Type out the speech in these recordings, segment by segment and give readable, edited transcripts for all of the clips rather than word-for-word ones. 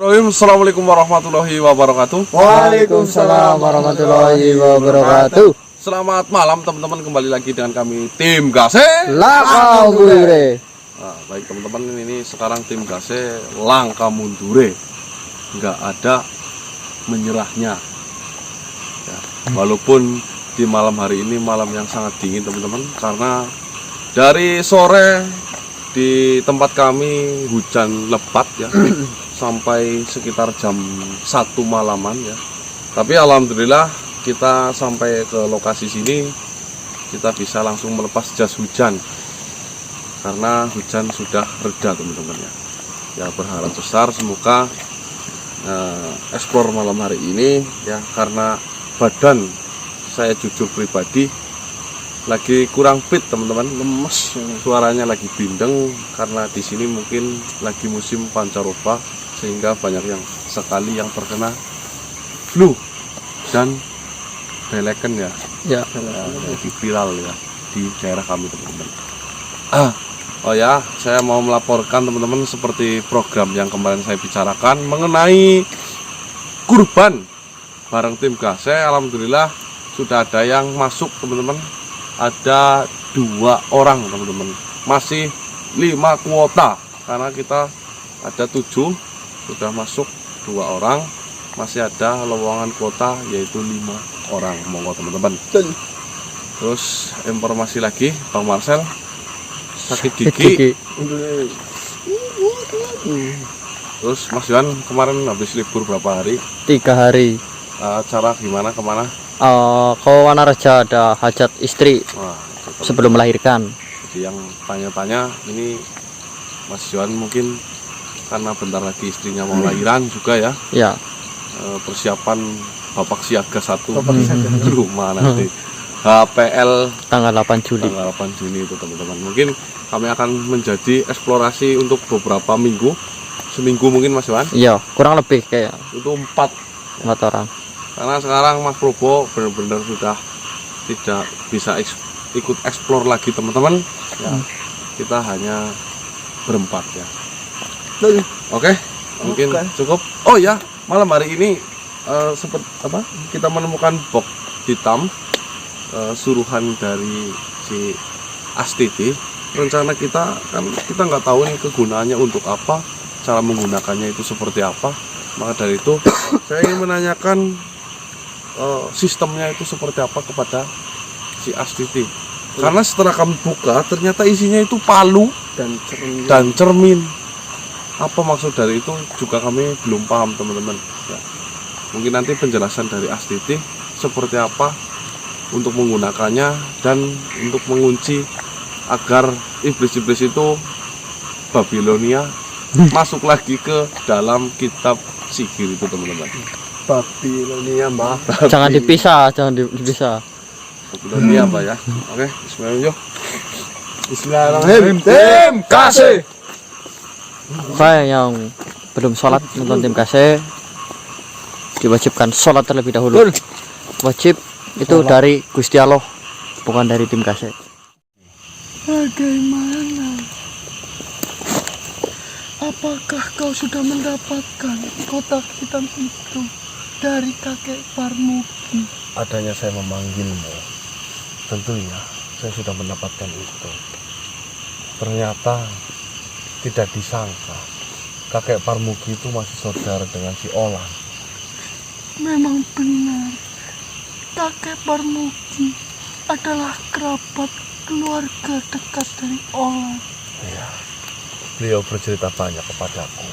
Assalamualaikum warahmatullahi wabarakatuh. Waalaikumsalam warahmatullahi wabarakatuh. Selamat malam teman-teman, kembali lagi dengan kami tim Gase. Langkah mundure. Nah, baik teman-teman, ini sekarang tim Gase langkah mundure, nggak ada menyerahnya. Ya, walaupun di malam hari ini malam yang sangat dingin teman-teman, karena dari sore di tempat kami hujan lebat ya. Sampai sekitar jam 1 malaman ya. Tapi alhamdulillah kita sampai ke lokasi sini, kita bisa langsung melepas jas hujan karena hujan sudah reda teman-teman ya. Ya, berharap besar semoga explore malam hari ini ya, karena badan saya jujur pribadi lagi kurang fit teman-teman, lemes, suaranya lagi bindeng karena di sini mungkin lagi musim pancaroba, sehingga banyak yang sekali yang terkena flu dan beleken ya, lagi viral ya di daerah kami teman-teman. Oh ya, saya mau melaporkan teman-teman seperti program yang kemarin saya bicarakan mengenai kurban bareng tim Gase. Alhamdulillah sudah ada yang masuk teman-teman, ada 2 orang teman-teman, masih 5 kuota karena kita ada 7, sudah masuk 2 orang, masih ada lowongan kuota yaitu 5 orang. Monggo teman-teman. Terus informasi lagi, Bang Marcel sakit gigi. Terus Mas Yohan kemarin habis libur berapa hari? 3 hari. Acara gimana, kemana? Ke Wanaraja, ada hajat istri. Wah, sebelum melahirkan. Jadi yang tanya-tanya ini Mas Yohan mungkin karena bentar lagi istrinya mau lahiran juga ya. Ya. Persiapan Bapak Siaga 1 di rumah nanti. HPL tanggal 8 Juli. Tanggal 8 Juni itu teman-teman. Mungkin kami akan menjadi eksplorasi untuk beberapa minggu. Seminggu mungkin Mas Yohan? Iya, kurang lebih kayak. Itu 4 orang. Karena sekarang Mas Probo benar-benar sudah tidak bisa ikut eksplor lagi teman-teman. Ya, kita hanya berempat ya. Oke, mungkin cukup. Oh ya, malam hari ini seperti apa? Kita menemukan box hitam suruhan dari si Astiti. Rencana kita kan kita nggak tahu nih kegunaannya untuk apa, cara menggunakannya itu seperti apa. Maka dari itu saya ingin menanyakan sistemnya itu seperti apa kepada si Astiti. Karena setelah kami buka ternyata isinya itu palu dan cermin. Apa maksud dari itu juga kami belum paham teman-teman ya. Mungkin nanti penjelasan dari Astiti seperti apa untuk menggunakannya dan untuk mengunci agar iblis-iblis itu Babilonia masuk lagi ke dalam kitab sihir itu teman-teman. Babilonia mah. Jangan dipisah. Babilonia apa ya? Oke, bismillah. Bismillahirrahmanirrahim. Tim Gase. Saya yang belum sholat nonton tim Gase diwajibkan sholat terlebih dahulu. Wajib itu dari Gusti Allah, bukan dari tim Gase. Bagaimana? Apakah kau sudah mendapatkan kotak hitam itu dari kakek Parmuki? Adanya saya memanggilmu, tentunya saya sudah mendapatkan itu. Ternyata tidak disangka kakek Parmuki itu masih saudara dengan si Olan. Memang benar, kakek Parmuki adalah kerabat keluarga dekat dari Olan. Iya, beliau bercerita banyak kepadaku,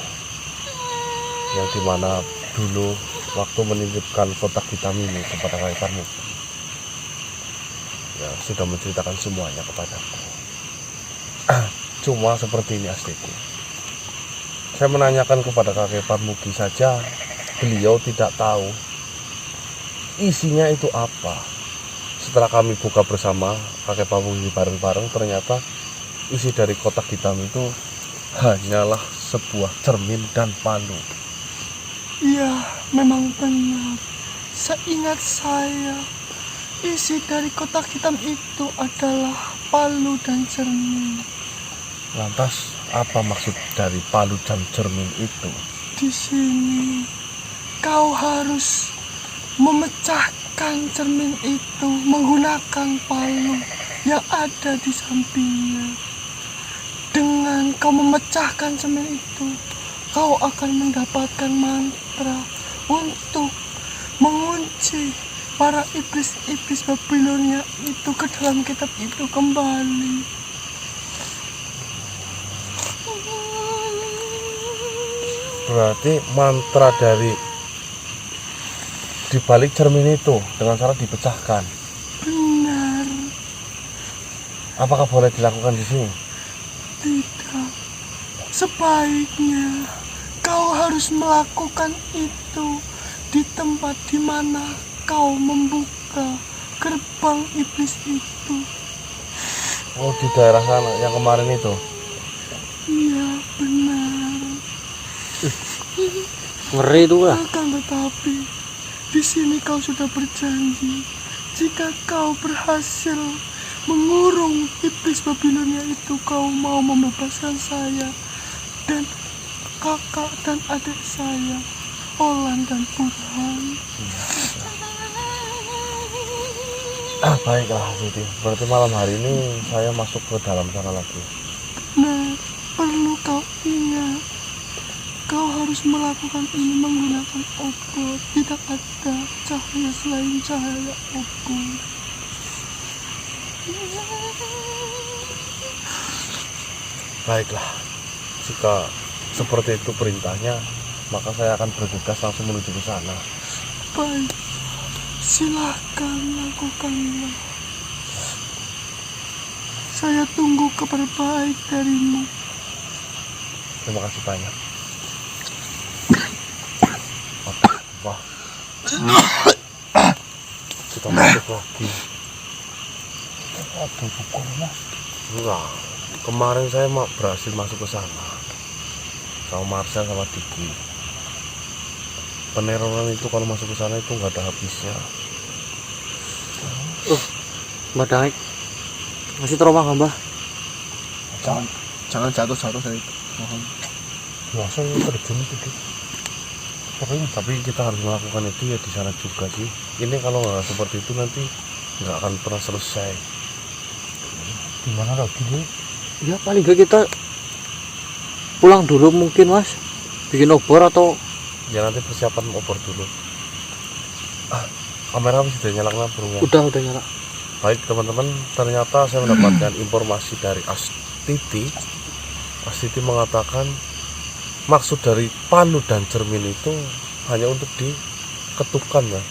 yang dimana dulu waktu menitipkan kotak hitam ini kepada kakek Parmuki, ya sudah menceritakan semuanya kepadaku. Cuma seperti ini Astiti, saya menanyakan kepada kakek Parmuki saja, beliau tidak tahu isinya itu apa. Setelah kami buka bersama kakek Parmuki bareng-bareng, ternyata isi dari kotak hitam itu hanyalah sebuah cermin dan palu. Iya, memang benar. Seingat saya, isi dari kotak hitam itu adalah palu dan cermin. Lantas apa maksud dari palu dan cermin itu? di sini kau harus memecahkan cermin itu menggunakan palu yang ada di sampingnya. Dengan kau memecahkan cermin itu, kau akan mendapatkan mantra untuk mengunci para iblis-iblis Babilonia itu ke dalam kitab itu kembali. Berarti mantra dari di balik cermin itu dengan cara dipecahkan. Benar. Apakah boleh dilakukan di sini? Tidak. Sebaiknya kau harus melakukan itu di tempat di mana kau membuka gerbang iblis itu. Oh, di daerah sana yang kemarin itu. Iya, benar. Ngeri itu lah. Akan tetapi di sini kau sudah berjanji jika kau berhasil mengurung iblis Babilonia itu, kau mau membebaskan saya dan kakak dan adik saya, Olan dan Burhan. Baiklah Siti, berarti malam hari ini saya masuk ke dalam sana lagi. Nah, perlu kau ingat, kau harus melakukan ini menggunakan obor. Tidak ada cahaya selain cahaya obor. Baiklah, jika seperti itu perintahnya, maka saya akan bergegas langsung menuju ke sana. Baik, silahkan lakukanlah. Saya tunggu kabar baik darimu. Terima kasih banyak. Wah, kita masuk lagi. Ada bukunya. Enggak, kemarin saya berhasil masuk ke sana sama Marcel sama Diki. Peneroran itu kalau masuk ke sana itu nggak ada habisnya. Mbak Daik masih trauma nggak Mbah? Jangan jatuh dari itu. Mohon. Biasa ya terjun itu. Tapi kita harus melakukan itu ya di sana juga sih. Ini kalau nggak seperti itu nanti nggak akan pernah selesai. Gimana lagi nih? Ya paling gak kita pulang dulu mungkin Mas, bikin obor atau Ya nanti persiapan obor dulu. Kamera sudah nyalakan burungnya. udah nyala. Baik teman-teman, ternyata saya mendapatkan informasi dari Astiti. Astiti mengatakan maksud dari palu dan cermin itu hanya untuk diketukan ya,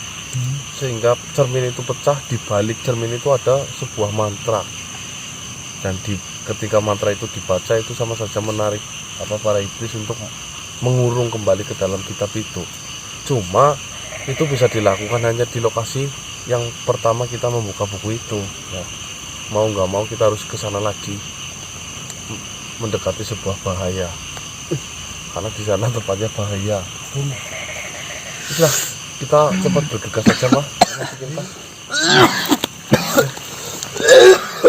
sehingga cermin itu pecah. Di balik cermin itu ada sebuah mantra, dan ketika mantra itu dibaca itu sama saja menarik para iblis untuk mengurung kembali ke dalam kitab itu. Cuma itu bisa dilakukan hanya di lokasi yang pertama kita membuka buku itu ya. Mau nggak mau kita harus ke sana lagi, mendekati sebuah bahaya, karena di sana tempatnya bahaya. Sudah, kita cepat bergegas saja mah.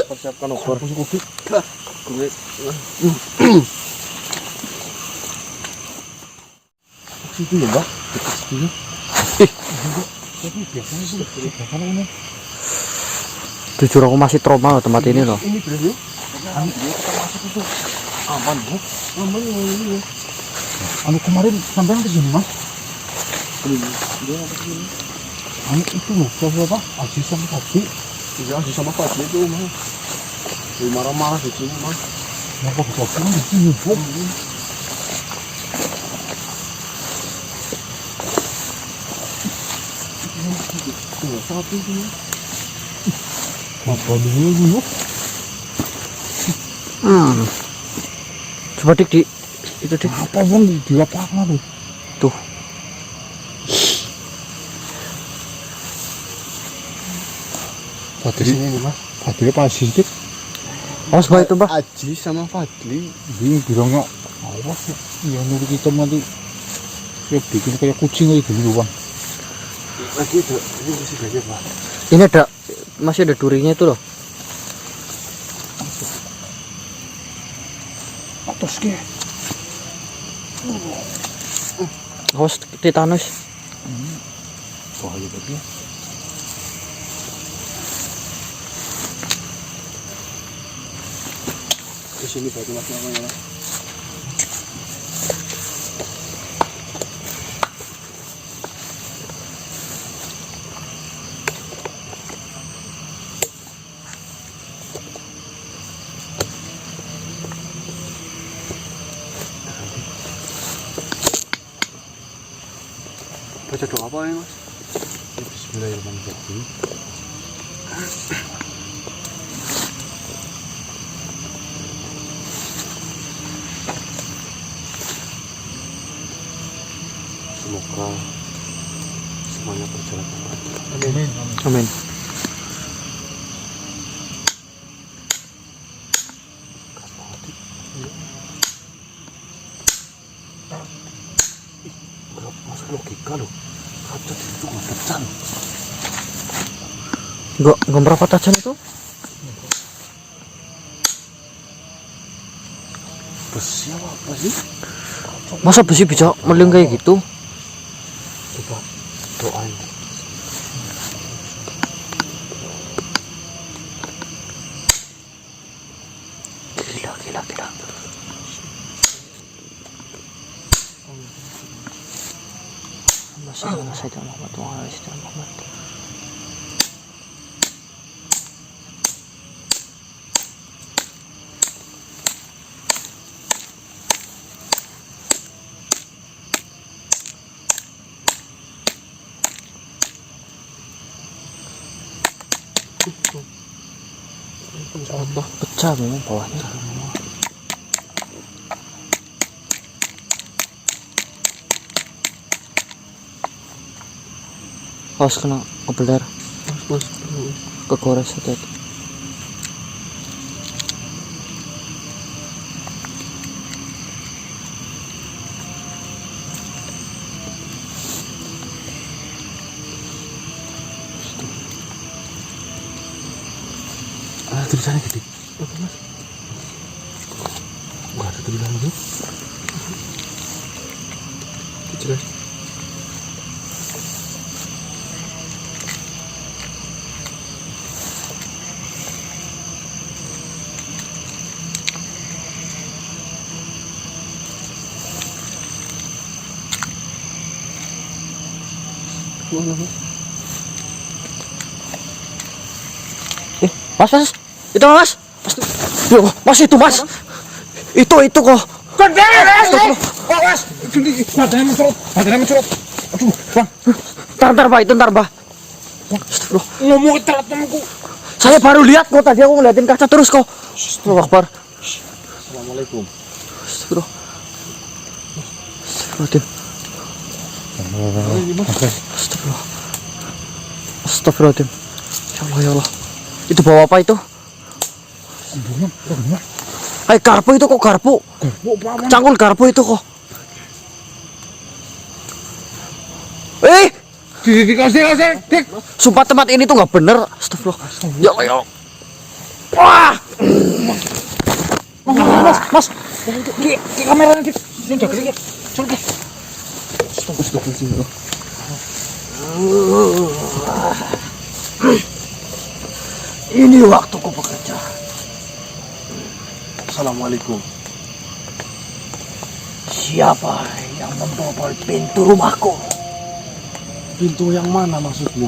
Persiapkan obor. Situ ya Mbak, dekat situ. Tapi biasanya itu biasanya ini. Jujur aku masih trauma loh tempat ini loh. Ini bro, kita masuk itu aman bu, aman ini. Anu kemarin sampai ke sini mas. Anu itu loh, siapa Aji sama Fadli. Iya Aji sama Fadli itu mas. Dia marah-marah di sini mas. Kenapa bukan di sini bu? Satu ini. Apa dulu? Coba dik di itu dik. Apa bang di lapangan tuh? Tuh. Fadli sini nih mas. Fadli apa Aji dik? Awas Mbah itu Mbah. Aji sama Fadli. Ini bilangnya awas ya. Ya nurut kita nanti. Ya bikin kayak kucing aja dulu bang. Lagi itu ini masih banyak pak. Ini masih ada durinya itu loh. Atas ke. Awas tetanus. Bahaya banget ya. Di sini batu mas namanya mas. Baca doa apa ini mas? Bismillahirrahmanirrahim. Semoga semuanya berjalan dengan lancar. Amin. Amin. Masuk logika loh. Kaca itu nggak pecah. Enggak berapa tajam itu? Besi apa sih? Masa besi bisa meleng kayak gitu? Coba doain. Gila. Sayyidina Muhammad wa ala sayyidina Muhammad. Allah, pecah memang bawahnya. Awas kena kebeler, Mas. kegores hati-hati. Ada tulisannya gede. Apa mas? Enggak ada tulisannya itu. Jelas. Mana mas? Mas, itu mas. Yo, mas itu mas. Itu kok. Mas, badannya mencerut. Aduh, bang. Ntar pak, itu ntar pak. Astagfirullah. Ngomong telat temanku. Saya baru lihat kok tadi aku ngeliatin kaca terus kok. Allahu Akbar. Assalamualaikum. Astagfirullah. Astagfirullahaladzim. Astagfirullah. Astagfirullahaladzim. Ya Allah. Itu bawa apa itu? Bunga. Karpo itu kok karpo. Cangkul karpo itu kok. Dikasih, Dik. Sumpah tempat ini tuh nggak bener. Astagfirullah. Ya Allah. Wah. Mas. Ki kameranya Dik. Sini jaga Dik. Coba Dik. Astagfirullah. Ini waktuku bekerja. Assalamualaikum. Siapa yang membobol pintu rumahku? Pintu yang mana maksudmu?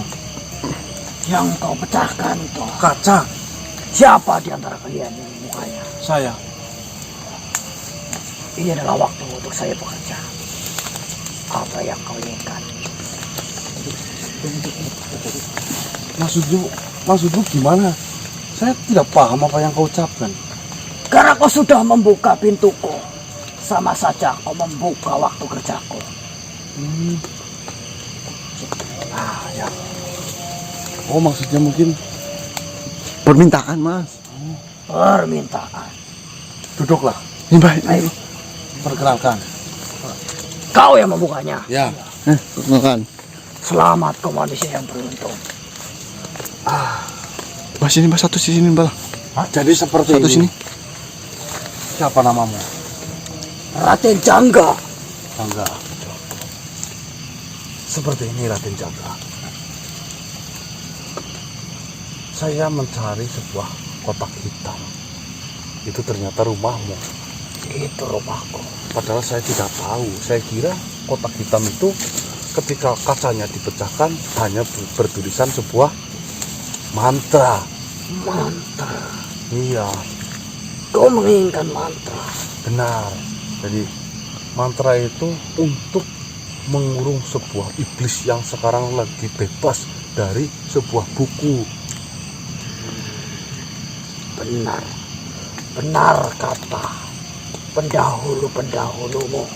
Yang kau pecahkan itu. Kaca. Siapa di antara kalian yang mukanya? Saya. Ini adalah waktu untuk saya bekerja. Apa yang kau inginkan? Maksudmu gimana? Saya tidak paham apa yang kau ucapkan. Karena kau sudah membuka pintuku, sama saja kau membuka waktu kerjaku. Ya. Oh, maksudnya mungkin Permintaan, Mas. Permintaan. duduklah. Ini baik. Ayo, Perkenalkan. kau yang membukanya. Ya. Makan. Selamat kau manusia yang beruntung. Mas ini Mas, satu sini Mbak. Jadi seperti Satu ini. sini. Siapa namamu? Raden Jangga. Bangga. Seperti ini Raden Jaka. Saya mencari sebuah kotak hitam. Itu ternyata rumahmu. Itu rumahku. Padahal saya tidak tahu. Saya kira kotak hitam itu ketika kacanya dipecahkan hanya bertulisan sebuah mantra. Mantra. Iya, Kau menginginkan mantra. benar. Jadi mantra itu untuk mengurung sebuah iblis yang sekarang lagi bebas dari sebuah buku. Benar. Benar kata pendahulu-pendahulumu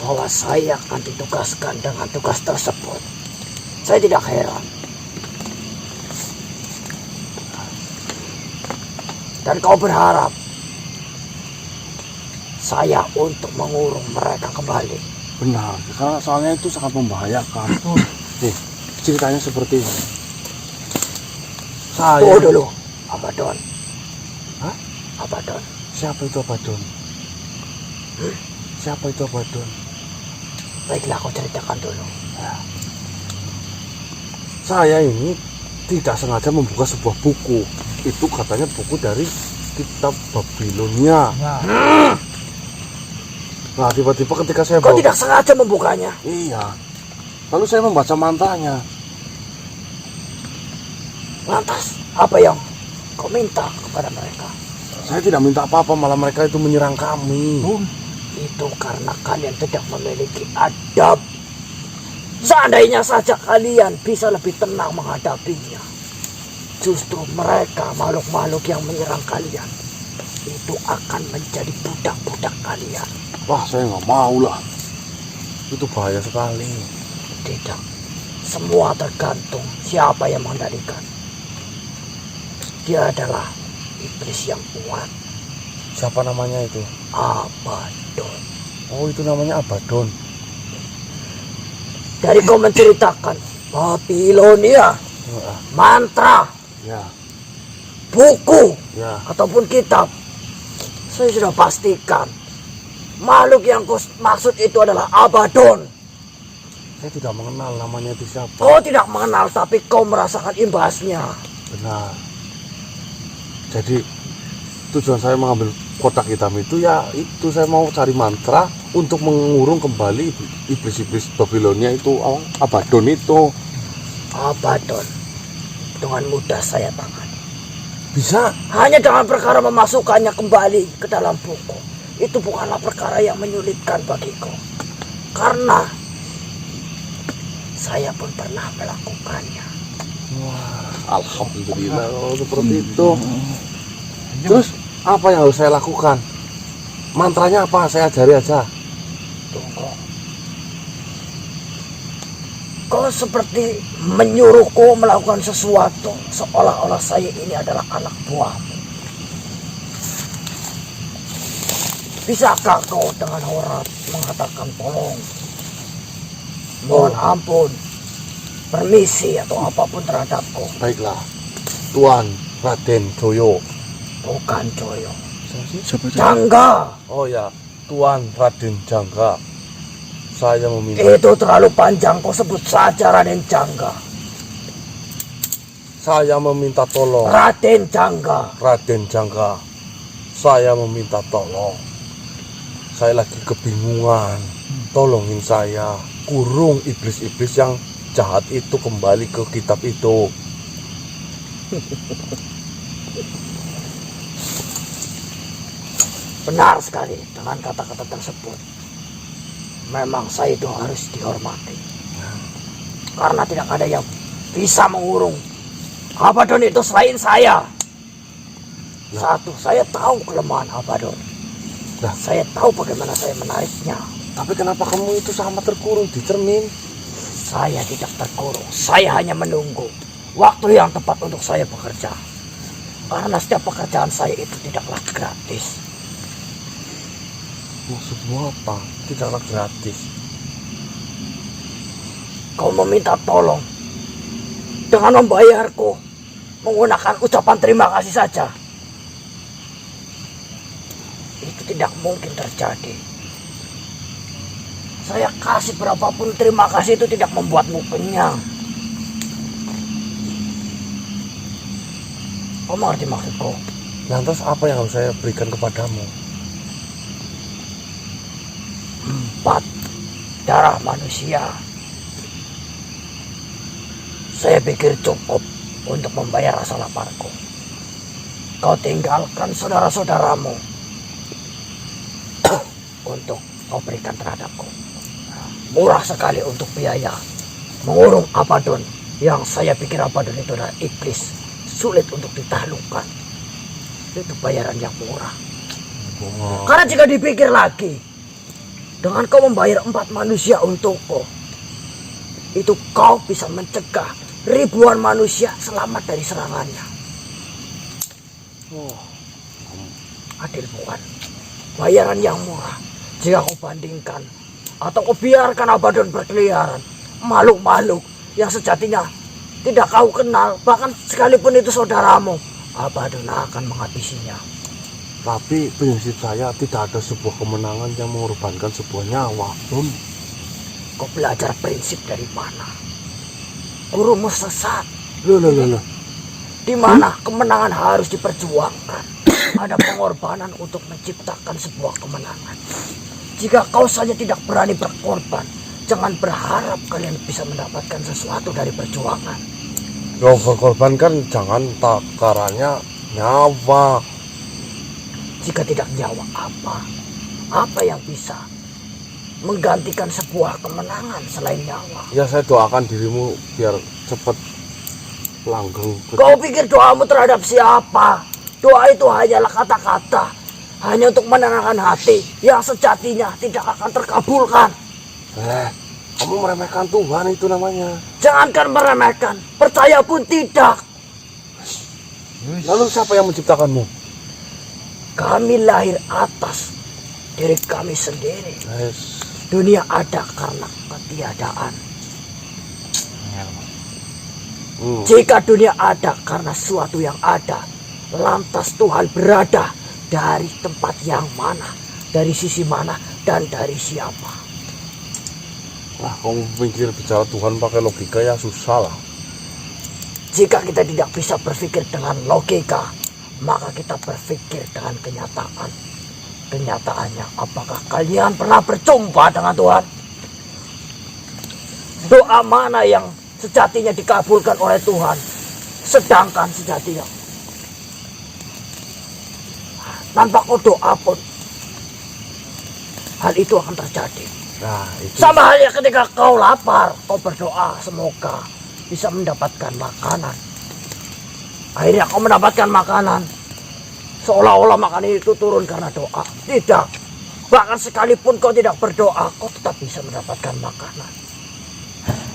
bahwa saya akan ditugaskan dengan tugas tersebut. Saya tidak heran. Dan kau berharap saya untuk mengurung mereka kembali. Benar, karena soalnya itu sangat membahayakan. Nih, ceritanya seperti ini. Saya... Tunggu dulu, Abaddon. Hah? Abaddon. Siapa itu Abaddon? Siapa itu Abaddon? Baiklah, kau ceritakan dulu. Saya ini tidak sengaja membuka sebuah buku. Itu katanya buku dari kitab Babilonia. Nah, tiba-tiba ketika saya Kau tidak sengaja membukanya. Iya. Lalu saya membaca mantranya. Lantas, apa yang kau minta kepada mereka? Saya tidak minta apa-apa, malah mereka itu menyerang kami. Itu karena kalian tidak memiliki adab. Seandainya saja kalian bisa lebih tenang menghadapinya, justru mereka makhluk-makhluk yang menyerang kalian itu akan menjadi budak-budak kalian. Wah, saya nggak mau lah. Itu bahaya sekali. Tidak. Semua tergantung siapa yang mengendalikan. Dia adalah iblis yang kuat. Siapa namanya itu? Abaddon. Oh, itu namanya Abaddon. Dari kau menceritakan Babilonia, mantra, Ya, buku, ya. ataupun kitab, saya sudah pastikan makhluk yang kau maksud itu adalah Abaddon. Saya tidak mengenal namanya itu siapa. Kau tidak mengenal, tapi kau merasakan imbasnya. Benar. Jadi tujuan saya mengambil kotak hitam itu ya itu saya mau cari mantra untuk mengurung kembali iblis-iblis Babilonia itu, Abaddon itu. Abaddon dengan mudah saya tangani. Bisa? Hanya dengan perkara memasukkannya kembali ke dalam buku. Itu bukanlah perkara yang menyulitkan bagiku. Karena saya pun pernah melakukannya. Wah, alhamdulillah kalau seperti itu. Terus apa yang harus saya lakukan? Mantranya apa? Saya ajari aja. Tunggu. Kau seperti menyuruhku melakukan sesuatu seolah-olah saya ini adalah anak buahmu. Bisakah kau dengan hormat mengatakan tolong, mohon ampun, permisi atau apapun terhadapku? Baiklah, Tuan Raden Joyo. Bukan Joyo. Siapa itu? Jangga. Oh ya, Tuan Raden Jangga. Saya meminta. Itu terlalu panjang, kau sebut saja Raden Jangga. Saya meminta tolong. Raden Jangga. Raden Jangga. Saya meminta tolong. Saya lagi kebingungan. Tolongin saya. Kurung iblis-iblis yang jahat itu kembali ke kitab itu. Benar sekali dengan kata-kata tersebut. Memang saya itu harus dihormati. Karena tidak ada yang bisa mengurung Abaddon itu selain saya. Satu, saya tahu kelemahan Abaddon. Nah, saya tahu bagaimana saya menariknya. tapi kenapa kamu itu sama terkurung di cermin? Saya tidak terkurung. Saya hanya menunggu waktu yang tepat untuk saya bekerja. Karena setiap pekerjaan saya itu tidaklah gratis. Maksudmu apa? Tidaklah gratis. Kau meminta tolong dengan membayarku menggunakan ucapan terima kasih saja. Itu tidak mungkin terjadi. Saya kasih berapapun terima kasih itu tidak membuatmu kenyang. Kau mengerti maksudku? Lantas apa yang harus saya berikan kepadamu? 4 darah manusia. Saya pikir cukup untuk membayar rasa laparku. Kau tinggalkan saudara-saudaramu untuk kau berikan terhadapku. Murah sekali untuk biaya mengurung Abaddon, yang saya pikir Abaddon itu adalah iblis, sulit untuk ditaklukkan. Itu bayaran yang murah. Karena jika dipikir lagi, dengan kau membayar 4 manusia untukku, itu kau bisa mencegah ribuan manusia selamat dari serangannya. Adil bukan? Bayaran yang murah. Jika kau bandingkan atau kau biarkan Abaddon berkeliaran, makhluk-makhluk yang sejatinya tidak kau kenal, bahkan sekalipun itu saudaramu, Abaddon akan menghabisinya. Tapi prinsip saya tidak ada sebuah kemenangan yang mengorbankan sebuah nyawa. Kau belajar prinsip dari mana? Gurumu sesat. Loh. Di mana kemenangan harus diperjuangkan. Ada pengorbanan untuk menciptakan sebuah kemenangan. Jika kau saja tidak berani berkorban, jangan berharap kalian bisa mendapatkan sesuatu dari perjuangan. Kau berkorban kan jangan takarannya nyawa. Jika tidak nyawa apa? Apa yang bisa menggantikan sebuah kemenangan selain nyawa? Ya saya doakan dirimu biar cepat langgeng. Kau pikir doamu terhadap siapa? Doa itu hanyalah kata-kata, hanya untuk menenangkan hati yang sejatinya tidak akan terkabulkan. Kamu meremehkan Tuhan itu namanya. Jangankan meremehkan, percaya pun tidak. Lalu siapa yang menciptakanmu? Kami lahir atas diri kami sendiri. Dunia ada karena ketiadaan. Jika dunia ada karena suatu yang ada, lantas Tuhan berada dari tempat yang mana, dari sisi mana, dan dari siapa? Kamu pikir bicara Tuhan pakai logika ya susah lah. Jika kita tidak bisa berpikir dengan logika, maka kita berpikir dengan kenyataan. Kenyataannya, apakah kalian pernah berjumpa dengan Tuhan? Doa mana yang sejatinya dikabulkan oleh Tuhan, sedangkan sejatinya tanpa kau doa pun hal itu akan terjadi. Sama halnya ketika kau lapar, kau berdoa semoga bisa mendapatkan makanan. Akhirnya kau mendapatkan makanan, seolah-olah makanan itu turun karena doa. Tidak. Bahkan sekalipun kau tidak berdoa, kau tetap bisa mendapatkan makanan.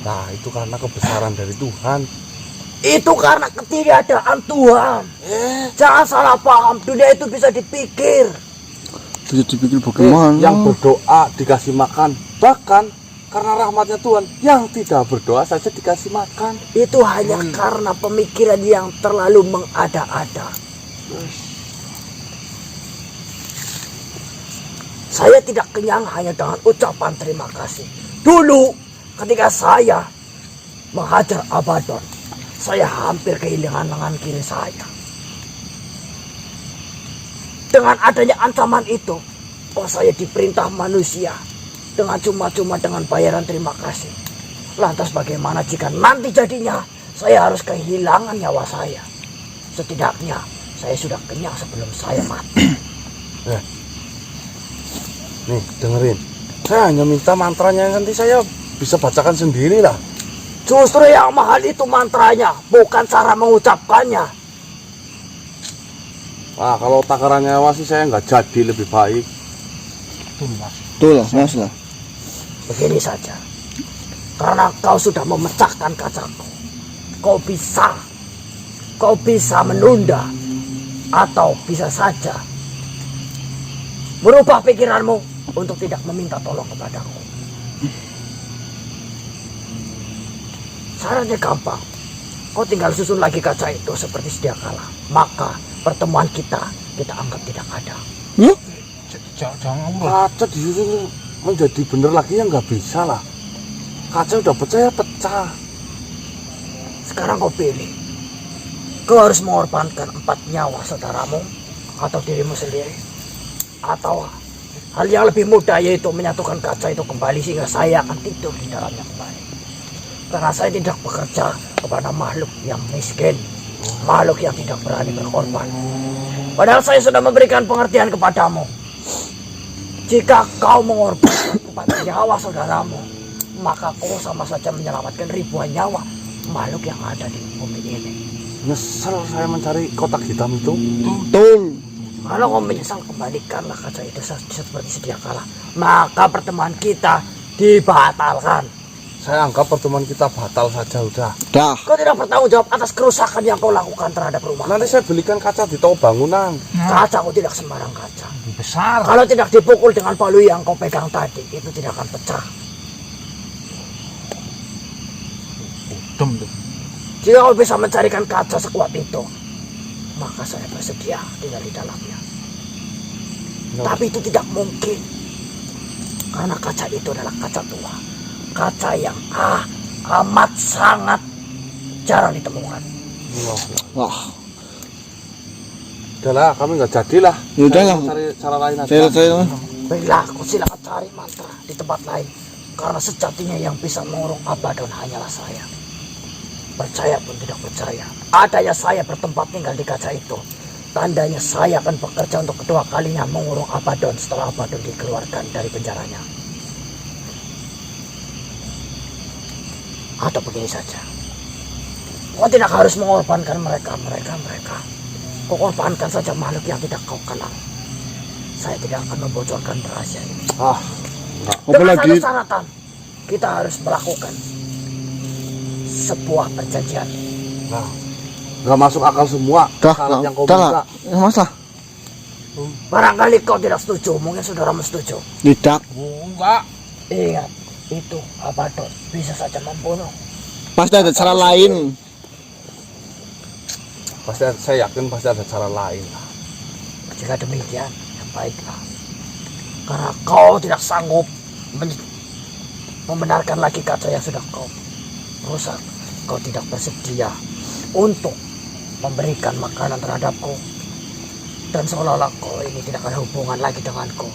Nah, itu karena kebesaran dari Tuhan. Itu karena ketiadaan Tuhan. Jangan salah paham, dunia itu bisa dipikir. Bisa dipikir bagaimana? Yang berdoa dikasih makan. Bahkan karena rahmatnya Tuhan, yang tidak berdoa saja dikasih makan. Itu hanya karena pemikiran yang terlalu mengada-ada. Saya tidak kenyang hanya dengan ucapan terima kasih. Dulu ketika saya menghajar Abaddon, saya hampir kehilangan lengan kiri saya. Dengan adanya ancaman itu, saya diperintah manusia dengan cuma-cuma dengan bayaran terima kasih. Lantas bagaimana jika nanti jadinya saya harus kehilangan nyawa saya? Setidaknya saya sudah kenyang sebelum saya mati. Nih, dengerin. Saya hanya minta mantranya, nanti saya bisa bacakan sendiri lah. Justru yang mahal itu mantranya, bukan cara mengucapkannya. Kalau takaran nyawa sih saya nggak jadi, lebih baik. Betul lah, mas lah. Begini saja, karena kau sudah memecahkan kacaku, kau bisa menunda, atau bisa saja merubah pikiranmu untuk tidak meminta tolong kepadaku. Syaratnya gampang, kau tinggal susun lagi kaca itu seperti sedia kala, maka pertemuan kita anggap tidak ada. Ya? Jangan kaca disusun menjadi bener lagi ya nggak bisa lah. Kaca udah pecah ya pecah. Sekarang kau pilih. Kau harus mengorbankan 4 nyawa saudaramu atau dirimu sendiri. Atau hal yang lebih mudah yaitu menyatukan kaca itu kembali sehingga saya akan tidur di dalamnya kembali. Karena saya tidak bekerja kepada makhluk yang miskin, makhluk yang tidak berani berkorban. Padahal saya sudah memberikan pengertian kepadamu. Jika kau mengorbankan 4 nyawa saudaramu, maka kau sama saja menyelamatkan ribuan nyawa makhluk yang ada di bumi ini. Nyesel saya mencari kotak hitam itu. Betul. Kalau kau menyesal, kembalikanlah kaca itu seperti sedia kala. Maka pertemuan kita dibatalkan. Saya anggap pertemuan kita batal saja udah. Dah. Kau tidak bertanggung jawab atas kerusakan yang kau lakukan terhadap rumah. Nanti saya belikan kaca di toko bangunan. Kaca kau tidak sembarang kaca. Besar. Kalau tidak dipukul dengan palu yang kau pegang tadi, itu tidak akan pecah. Dem tuh. Jika kau bisa mencarikan kaca sekuat itu, maka saya bersedia tinggal di dalamnya. Tapi itu tidak mungkin. Karena kaca itu adalah kaca tua. Kaca yang amat sangat jarang ditemukan. Wah. Udahlah, kami nggak jadilah. Ya udah Saya lah. mau cari cara lain aja. Saya. Baiklah, kau silakan cari mantra di tempat lain. Karena sejatinya yang bisa mengurung Abaddon hanyalah saya. Percaya pun tidak percaya, adanya saya bertempat tinggal di kaca itu. Tandanya saya akan bekerja untuk kedua kalinya mengurung Abaddon setelah Abaddon dikeluarkan dari penjaranya. Atau begini saja, kau tidak harus mengorbankan mereka. Kau korbankan saja makhluk yang tidak kau kenal. Saya tidak akan membocorkan rahasia ini. Dengan satu syaratan, kita harus melakukan sebuah perjanjian. Nah, nggak masuk akal semua. Syarat yang kau minta. Masalah. Barangkali kau tidak setuju, mungkin saudaramu setuju. Tidak. Enggak. Ingat, itu Abaddon bisa saja membunuh. Pasti ada cara lain. Saya yakin pasti ada cara lain. Jika demikian, ya baiklah. Karena kau tidak sanggup membenarkan lagi kaca yang sudah kau rusak. Kau tidak bersedia untuk memberikan makanan terhadapku. Dan seolah-olah kau ini tidak ada hubungan lagi denganku.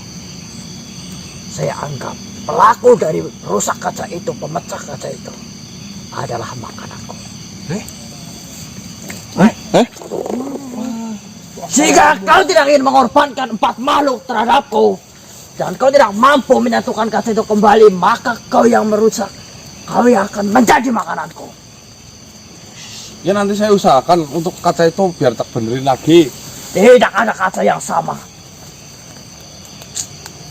Saya anggap pelaku dari rusak kaca itu, pemecah kaca itu adalah makananku. Jika kau tidak ingin mengorbankan 4 makhluk terhadapku dan kau tidak mampu menyatukan kaca itu kembali, maka kau yang merusak, kau yang akan menjadi makananku. Ya nanti saya usahakan untuk kaca itu biar tak benerin lagi. Tidak ada kaca yang sama.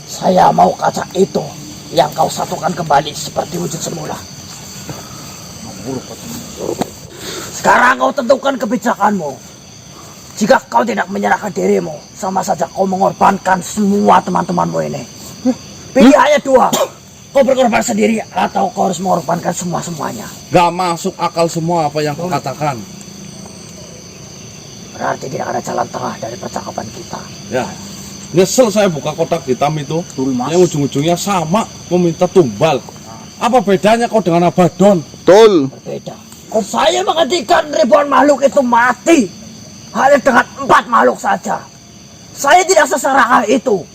Saya mau kaca itu yang kau satukan kembali seperti wujud semula. Sekarang kau tentukan kebijakanmu. Jika kau tidak menyerahkan dirimu, sama saja kau mengorbankan semua teman-temanmu ini. Pilih hanya 2. Kau berkorban sendiri atau kau harus mengorbankan semuanya. Gak masuk akal semua apa yang kau katakan. Berarti tidak ada jalan tengah dari percakapan kita. Ya, nyesel saya buka kotak hitam itu. Yang ujung-ujungnya sama, meminta tumbal. Apa bedanya kau dengan Abaddon? Betul. Berbeda. Saya menghentikan ribuan makhluk itu mati hanya dengan 4 makhluk saja. Saya tidak seserakah itu.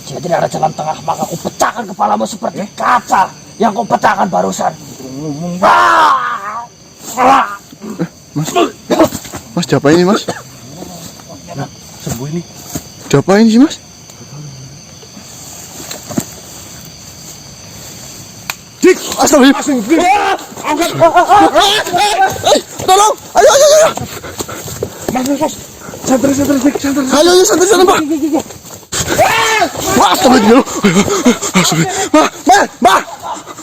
Jika tidak ada jalan tengah, maka aku pecahkan kepalamu seperti kaca yang kau pecahkan barusan. Mas, siapa ini, Mas? Sembuh ini. Siapa ini sih, Mas? Dik, Astagfirullah. Tolong. Ayo. Mas. Santai, Dik. Ayo, santai, Pak. Wah, astagfirullah.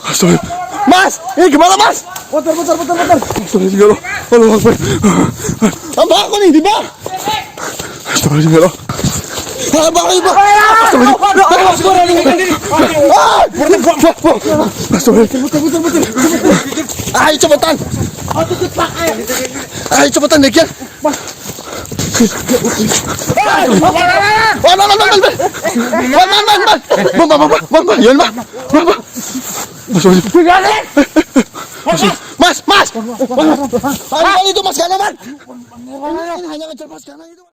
Astagfirullah. Mas, ini gimana, Mas? Putar. Astagfirullah. Allahu Akbar. Apa aku nih di bawah? Astagfirullah. Astagfirullah. Ayo cepetan. Ayo cepetan, Dik ya. Mas, mas, mas, itu mas Gana, man. Ini hanya ngejar mas Gana itu.